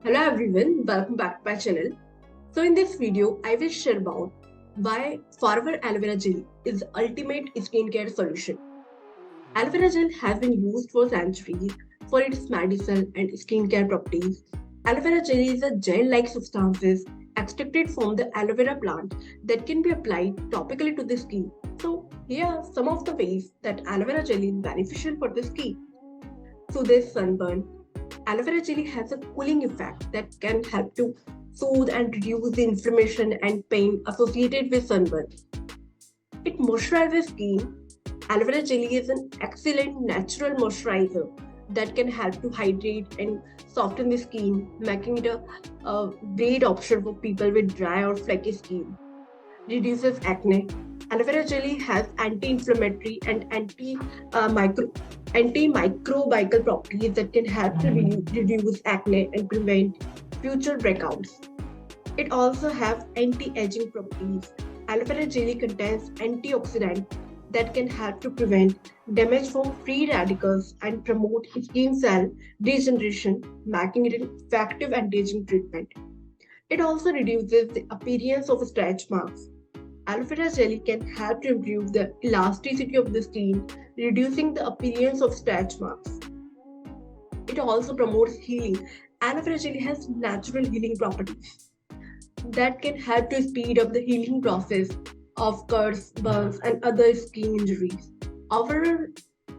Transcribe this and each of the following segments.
Hello everyone, welcome back to my channel. So in this video, I will share about why Forever Aloe Vera Gelly is the ultimate skincare solution. Aloe vera gel has been used for centuries for its medicinal and skincare properties. Aloe vera jelly is a gel-like substances extracted from the aloe vera plant that can be applied topically to the skin. So here are some of the ways that aloe vera jelly is beneficial for the skin. So there's sunburn. Aloe vera jelly has a cooling effect that can help to soothe and reduce the inflammation and pain associated with sunburn. It moisturizes skin. Aloe vera jelly is an excellent natural moisturizer that can help to hydrate and soften the skin, making it a great option for people with dry or flaky skin. Reduces acne. Aloe vera jelly has anti-inflammatory and antimicrobial properties that can help to reduce acne and prevent future breakouts. It also has anti-aging properties. Aloe vera jelly contains antioxidants that can help to prevent damage from free radicals and promote skin cell regeneration, making it an effective anti-aging treatment. It also reduces the appearance of stretch marks. Aloe vera jelly can help to improve the elasticity of the skin, reducing the appearance of stretch marks. It also promotes healing. Aloe vera jelly has natural healing properties that can help to speed up the healing process of cuts, burns, and other skin injuries. Overall,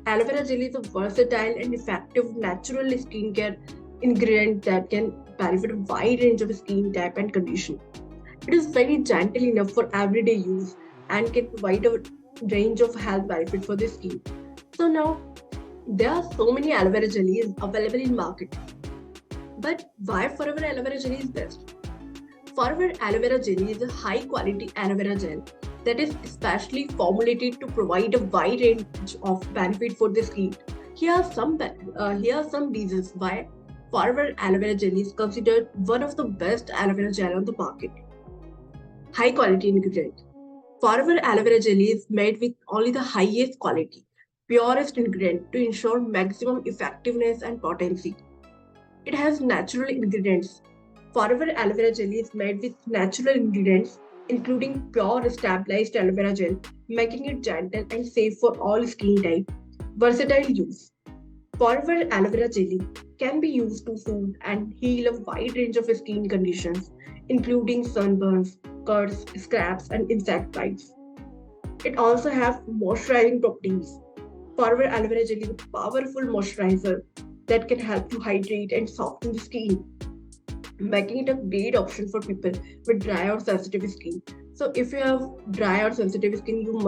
aloe vera jelly is a versatile and effective natural skincare ingredient that can benefit a wide range of skin type and condition. It is very gentle enough for everyday use and can provide a range of health benefits for the skin. So now there are so many aloe vera jellies available in market. But why Forever Aloe Vera Gelly is best? Forever Aloe Vera Gelly is a high quality aloe vera gel that is specially formulated to provide a wide range of benefit for the skin. Here are some reasons why Forever Aloe Vera Gelly is considered one of the best aloe vera gel on the market. High quality ingredient. Forever aloe vera jelly is made with only the highest quality, purest ingredient to ensure maximum effectiveness and potency. It has natural ingredients. Forever aloe vera jelly is made with natural ingredients, including pure stabilized aloe vera gel, making it gentle and safe for all skin type. Versatile use. Forever aloe vera jelly can be used to soothe and heal a wide range of skin conditions, including sunburns, cuts, scrapes, and insect bites. It also has moisturizing properties. Forever aloe vera jelly is a powerful moisturizer that can help to hydrate and soften the skin, making it a great option for people with dry or sensitive skin. So if you have dry or sensitive skin, you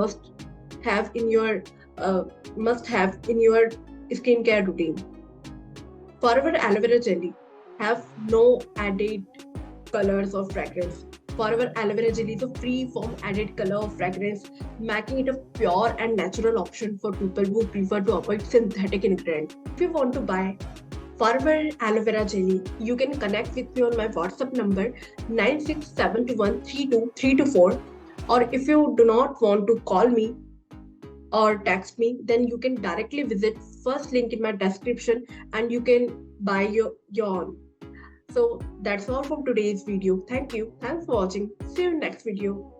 have in your uh, must have in your skincare routine. Forever aloe vera jelly have no added colors or fragrance. Forever aloe vera jelly is a free from added color or fragrance, making it a pure and natural option for people who prefer to avoid synthetic ingredients. If you want to buy Forever Aloe Vera Jelly, you can connect with me on my WhatsApp number 9672132324. Or if you do not want to call me or text me, then you can directly visit first link in my description and you can buy your own. So that's all from today's video. Thank you. Thanks for watching. See you in next video.